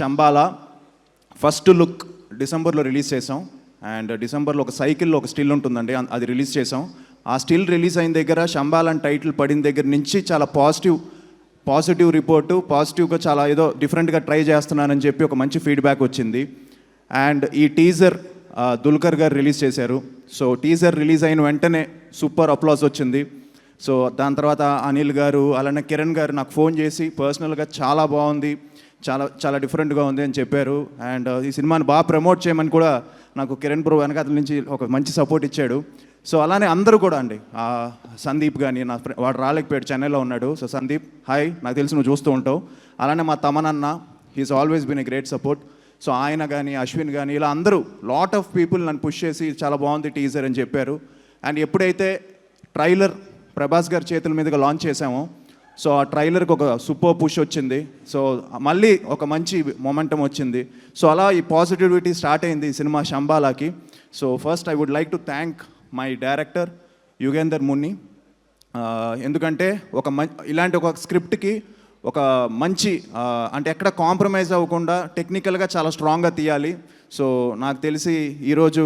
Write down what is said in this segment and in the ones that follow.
Shambhala first look డిసెంబర్లో release చేసాం. And డిసెంబర్లో ఒక సైకిల్లో ఒక స్టిల్ ఉంటుందండి, అది రిలీజ్ చేసాం. ఆ స్టిల్ రిలీజ్ అయిన దగ్గర శంబాలా అని టైటిల్ పడిన దగ్గర నుంచి చాలా పాజిటివ్ రిపోర్టు, పాజిటివ్గా చాలా ఏదో డిఫరెంట్గా ట్రై చేస్తున్నానని చెప్పి ఒక మంచి ఫీడ్బ్యాక్ వచ్చింది. అండ్ ఈ టీజర్ దుల్కర్ గారు రిలీజ్ చేశారు. సో టీజర్ రిలీజ్ అయిన వెంటనే సూపర్ అప్లాస్ వచ్చింది. సో దాని తర్వాత అనిల్ గారు అలానే కిరణ్ గారు నాకు ఫోన్ చేసి పర్సనల్గా చాలా బాగుంది, చాలా చాలా డిఫరెంట్గా ఉంది అని చెప్పారు. అండ్ ఈ సినిమాని బాగా ప్రమోట్ చేయమని కూడా నాకు కిరణ్ బ్రో వెనకాతల నుంచి ఒక మంచి సపోర్ట్ ఇచ్చాడు. సో అలానే అందరూ కూడా అండి, సందీప్ కానీ వాడు రాలేకపోయాడు, చెన్నైలో ఉన్నాడు. సో సందీప్ హాయ్, నాకు తెలిసి నువ్వు చూస్తూ ఉంటావు. అలానే మా తమనన్న, he's always been a great support. So ఆయన కానీ అశ్విన్ కానీ ఇలా అందరూ లాట్ ఆఫ్ పీపుల్ నన్ను పుష్ చేసి చాలా బాగుంది టీజర్ అని చెప్పారు. అండ్ ఎప్పుడైతే ట్రైలర్ ప్రభాస్ గారి చేతుల మీదుగా లాంచ్ చేసామో, సో ఆ ట్రైలర్కి ఒక సూపర్ పుష్ వచ్చింది. సో మళ్ళీ ఒక మంచి మొమెంటం వచ్చింది. సో అలా ఈ పాజిటివిటీ స్టార్ట్ అయింది ఈ సినిమా శంబాలాకి. So first I would like to thank my director Yugender Muni. ఎందుకంటే ఇలాంటి ఒక స్క్రిప్ట్కి ఒక మంచి అంటే ఎక్కడ కాంప్రమైజ్ అవ్వకుండా టెక్నికల్గా చాలా స్ట్రాంగ్గా తీయాలి. సో నాకు తెలిసి ఈరోజు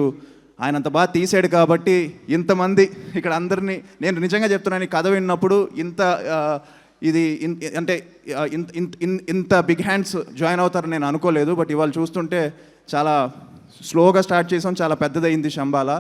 ఆయన అంత బాగా తీసాడు కాబట్టి ఇంతమంది ఇక్కడ అందరినీ, నేను నిజంగా చెప్తున్నాను, ఈ కథ విన్నప్పుడు అంటే ఇంత బిగ్ హ్యాండ్స్ జాయిన్ అవుతారని నేను అనుకోలేదు. బట్ ఇవాళ చూస్తుంటే చాలా స్లోగా స్టార్ట్ చేసాం, చాలా పెద్దదైంది శంబాలా.